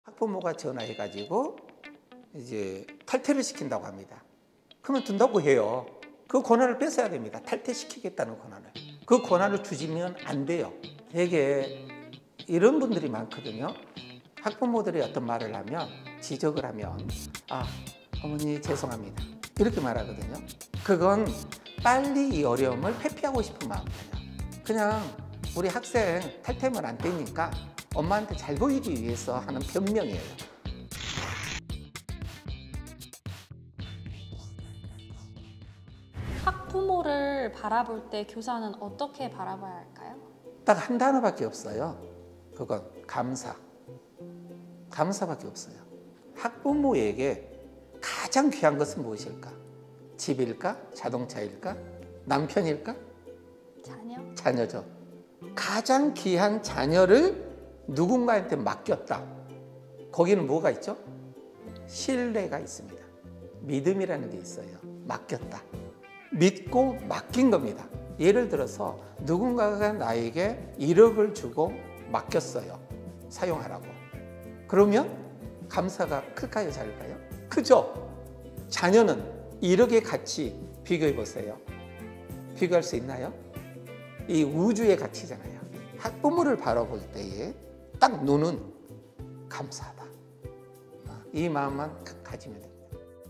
학부모가 전화해가지고 이제 탈퇴를 시킨다고 합니다. 그만둔다고 해요. 그 권한을 뺏어야 됩니다. 탈퇴시키겠다는 권한을. 그 권한을 주시면 안 돼요. 되게 이런 분들이 많거든요. 학부모들이 어떤 말을 하면, 지적을 하면 어머니 죄송합니다 이렇게 말하거든요. 그건 빨리 이 어려움을 회피하고 싶은 마음이에요. 그냥 우리 학생 탈퇴면 안 되니까 엄마한테 잘 보이기 위해서 하는 변명이에요. 학부모를 바라볼 때 교사는 어떻게 바라봐야 할까요? 딱 한 단어밖에 없어요. 그건 감사. 감사밖에 없어요. 학부모에게 가장 귀한 것은 무엇일까? 집일까? 자동차일까? 남편일까? 자녀? 자녀죠. 가장 귀한 자녀를 누군가한테 맡겼다. 거기는 뭐가 있죠? 신뢰가 있습니다. 믿음이라는 게 있어요. 맡겼다. 믿고 맡긴 겁니다. 예를 들어서 누군가가 나에게 1억을 주고 맡겼어요. 사용하라고. 그러면 감사가 클까요? 작을까요? 크죠? 자녀는 1억의 가치 비교해 보세요. 비교할 수 있나요? 이 우주의 가치잖아요. 학부모를 바라볼 때에 딱 눈은 감사하다. 이 마음만 가지면 됩니다.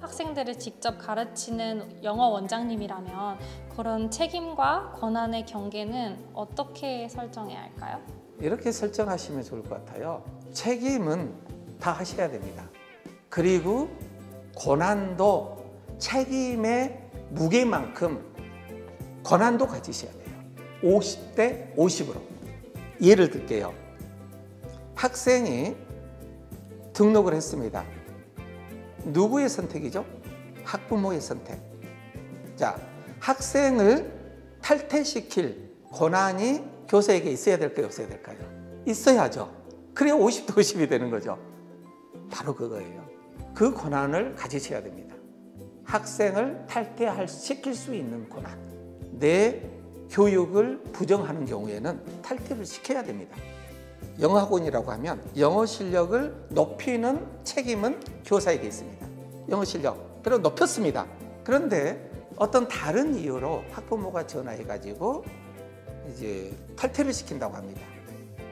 학생들을 직접 가르치는 영어 원장님이라면 그런 책임과 권한의 경계는 어떻게 설정해야 할까요? 이렇게 설정하시면 좋을 것 같아요. 책임은 다 하셔야 됩니다. 그리고 권한도 책임의 무게만큼 권한도 가지셔야 돼요. 50대 50으로. 예를 들게요. 학생이 등록을 했습니다. 누구의 선택이죠? 학부모의 선택. 자, 학생을 탈퇴시킬 권한이 교사에게 있어야 될까요? 없어야 될까요? 있어야죠. 그래야 50대 50이 되는 거죠. 바로 그거예요. 그 권한을 가지셔야 됩니다. 학생을 탈퇴시킬 수 있는 권한. 내 교육을 부정하는 경우에는 탈퇴를 시켜야 됩니다. 영어학원이라고 하면 영어 실력을 높이는 책임은 교사에게 있습니다. 영어 실력, 그리고 높였습니다. 그런데 어떤 다른 이유로 학부모가 전화해가지고 이제 탈퇴를 시킨다고 합니다.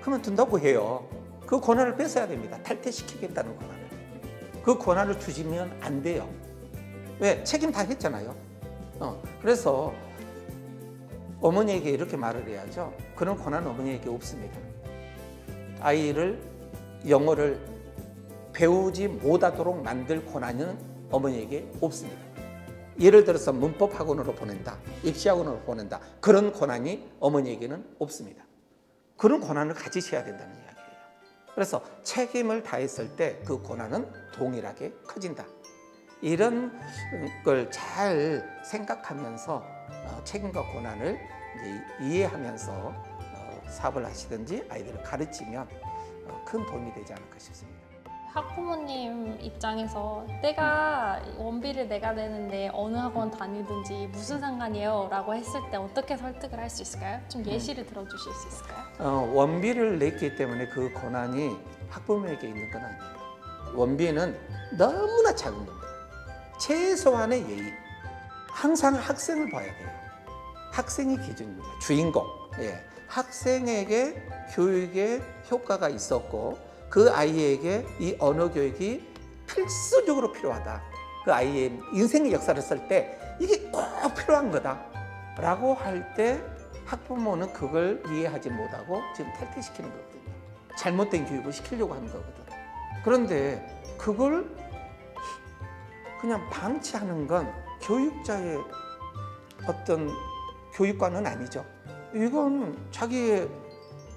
그만둔다고 해요. 그 권한을 뺏어야 됩니다. 탈퇴시키겠다는 권한을. 그 권한을 주시면 안 돼요. 왜? 책임 다 했잖아요. 그래서 어머니에게 이렇게 말을 해야죠. 그런 권한은 어머니에게 없습니다. 아이를 영어를 배우지 못하도록 만들 권한은 어머니에게 없습니다. 예를 들어서 문법 학원으로 보낸다, 입시 학원으로 보낸다, 그런 권한이 어머니에게는 없습니다. 그런 권한을 가지셔야 된다는 이야기예요. 그래서 책임을 다했을 때 그 권한은 동일하게 커진다. 이런 걸 잘 생각하면서 책임과 권한을 이제 이해하면서 사업을 하시든지 아이들을 가르치면 큰 도움이 되지 않을까 싶습니다. 학부모님 입장에서 내가 원비를 내가 내는데 어느 학원 다니든지 무슨 상관이에요? 라고 했을 때 어떻게 설득을 할 수 있을까요? 좀 예시를 들어주실 수 있을까요? 원비를 냈기 때문에 그 권한이 학부모에게 있는 건 아니에요. 원비는 너무나 작은 겁니다. 최소한의 예의. 항상 학생을 봐야 돼요. 학생이 기준입니다. 주인공. 예. 학생에게 교육에 효과가 있었고 그 아이에게 이 언어 교육이 필수적으로 필요하다. 그 아이의 인생의 역사를 쓸 때 이게 꼭 필요한 거다 라고 할 때 학부모는 그걸 이해하지 못하고 지금 탈퇴시키는 거거든요. 잘못된 교육을 시키려고 하는 거거든. 그런데 그걸 그냥 방치하는 건 교육자의 어떤 교육관은 아니죠. 이건 자기의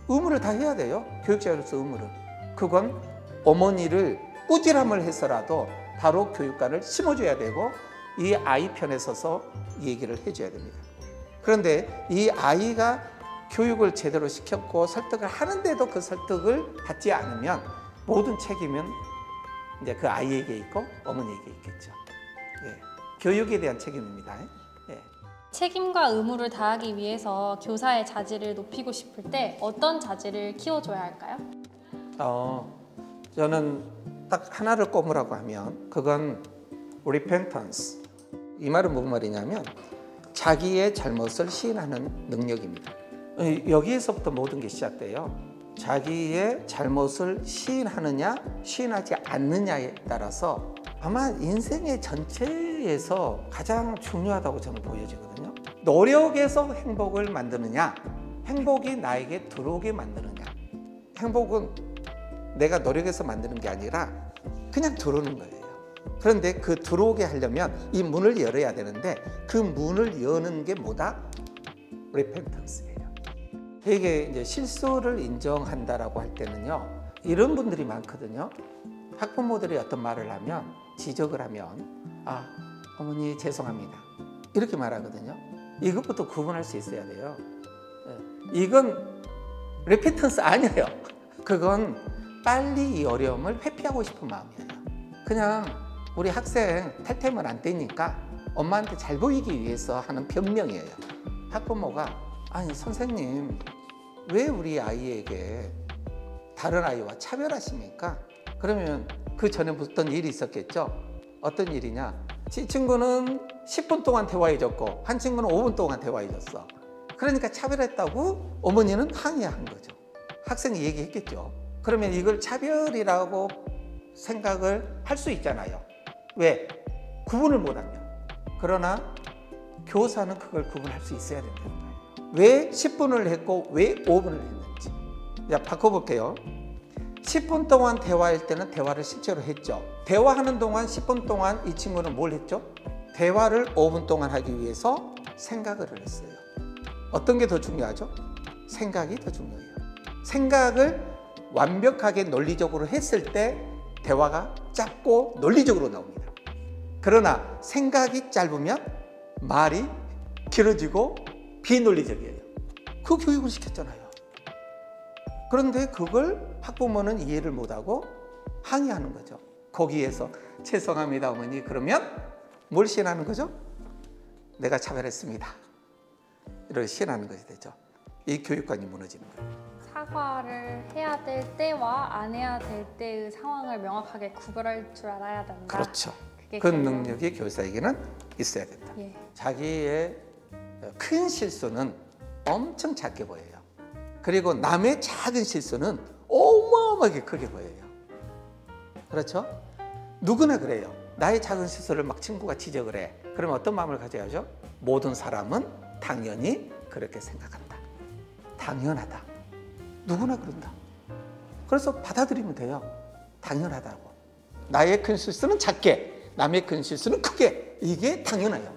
의무를 다 해야 돼요. 교육자로서 의무를. 그건 어머니를 꾸지람을 해서라도 바로 교육관을 심어줘야 되고 이 아이 편에 서서 얘기를 해줘야 됩니다. 그런데 이 아이가 교육을 제대로 시켰고 설득을 하는데도 그 설득을 받지 않으면 모든 책임은 이제 그 아이에게 있고 어머니에게 있겠죠. 예. 교육에 대한 책임입니다. 예. 책임과 의무를 다하기 위해서 교사의 자질을 높이고 싶을 때 어떤 자질을 키워줘야 할까요? 저는 딱 하나를 꼽으라고 하면 그건 repentance. 이 말은 무슨 말이냐면 자기의 잘못을 시인하는 능력입니다. 여기에서부터 모든 게 시작돼요. 자기의 잘못을 시인하느냐 시인하지 않느냐에 따라서 아마 인생의 전체에서 가장 중요하다고 저는 보여지거든요. 노력에서 행복을 만드느냐, 행복이 나에게 들어오게 만드느냐. 행복은 내가 노력해서 만드는 게 아니라 그냥 들어오는 거예요. 그런데 그 들어오게 하려면 이 문을 열어야 되는데 그 문을 여는 게 뭐다? repentance예요. 이게 이제 실수를 인정한다라고 할 때는요, 이런 분들이 많거든요. 학부모들이 어떤 말을 하면, 지적을 하면, 아, 어머니 죄송합니다, 이렇게 말하거든요. 이것부터 구분할 수 있어야 돼요. 이건 repentance 아니에요. 그건 빨리 이 어려움을 회피하고 싶은 마음이에요. 그냥 우리 학생 탈퇴면 안 되니까 엄마한테 잘 보이기 위해서 하는 변명이에요. 학부모가 아니 선생님 왜 우리 아이에게 다른 아이와 차별하십니까? 그러면 그 전에 무슨 일이 있었겠죠? 어떤 일이냐? 이 친구는 10분 동안 대화해줬고 한 친구는 5분 동안 대화해줬어. 그러니까 차별했다고 어머니는 항의한 거죠. 학생이 얘기했겠죠. 그러면 이걸 차별이라고 생각을 할 수 있잖아요. 왜? 구분을 못하면. 그러나 교사는 그걸 구분할 수 있어야 된다는 거예요. 왜 10분을 했고 왜 5분을 했는지. 자, 바꿔볼게요. 10분 동안 대화할 때는 대화를 실제로 했죠. 대화하는 동안 10분 동안 이 친구는 뭘 했죠? 대화를 5분 동안 하기 위해서 생각을 했어요. 어떤 게 더 중요하죠? 생각이 더 중요해요. 생각을 완벽하게 논리적으로 했을 때 대화가 짧고 논리적으로 나옵니다. 그러나 생각이 짧으면 말이 길어지고 비논리적이에요. 그 교육을 시켰잖아요. 그런데 그걸 학부모는 이해를 못하고 항의하는 거죠. 거기에서 죄송합니다 어머니, 그러면 뭘 시인하는 거죠? 내가 차별했습니다, 이렇게 시인하는 것이 되죠. 이 교육관이 무너지는 거예요. 사과를 해야 될 때와 안 해야 될 때의 상황을 명확하게 구별할 줄 알아야 된다. 그렇죠. 그게 그 결국- 능력이 교사에게는 있어야 된다. 예. 자기의 큰 실수는 엄청 작게 보여요. 그리고 남의 작은 실수는 어마어마하게 크게 보여요. 그렇죠? 누구나 그래요. 나의 작은 실수를 막 친구가 지적을 해. 그러면 어떤 마음을 가져야죠? 모든 사람은 당연히 그렇게 생각한다. 당연하다. 누구나 그런다. 그래서 받아들이면 돼요. 당연하다고. 나의 큰 실수는 작게, 남의 큰 실수는 크게. 이게 당연해요.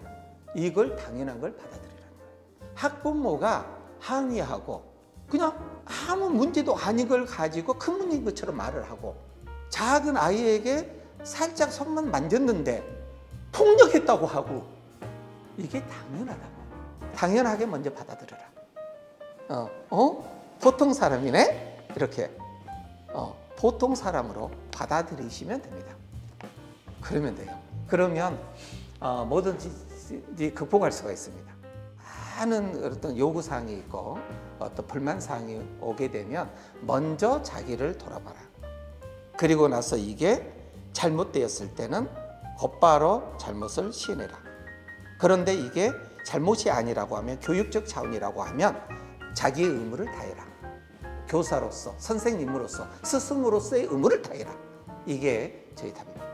이걸 당연한 걸 받아들이라는 거예요. 학부모가 항의하고 그냥 아무 문제도 아닌 걸 가지고 큰 문제인 것처럼 말을 하고 작은 아이에게 살짝 손만 만졌는데 폭력했다고 하고 이게 당연하다고. 당연하게 먼저 받아들여라. 보통 사람이네? 이렇게 보통 사람으로 받아들이시면 됩니다. 그러면 돼요. 그러면 뭐든지 극복할 수가 있습니다. 많은 어떤 요구사항이 있고 어떤 불만사항이 오게 되면 먼저 자기를 돌아봐라. 그리고 나서 이게 잘못되었을 때는 곧바로 잘못을 시인해라. 그런데 이게 잘못이 아니라고 하면, 교육적 차원이라고 하면 자기의 의무를 다해라. 교사로서, 선생님으로서, 스승으로서의 의무를 다해라. 이게 저희 답입니다.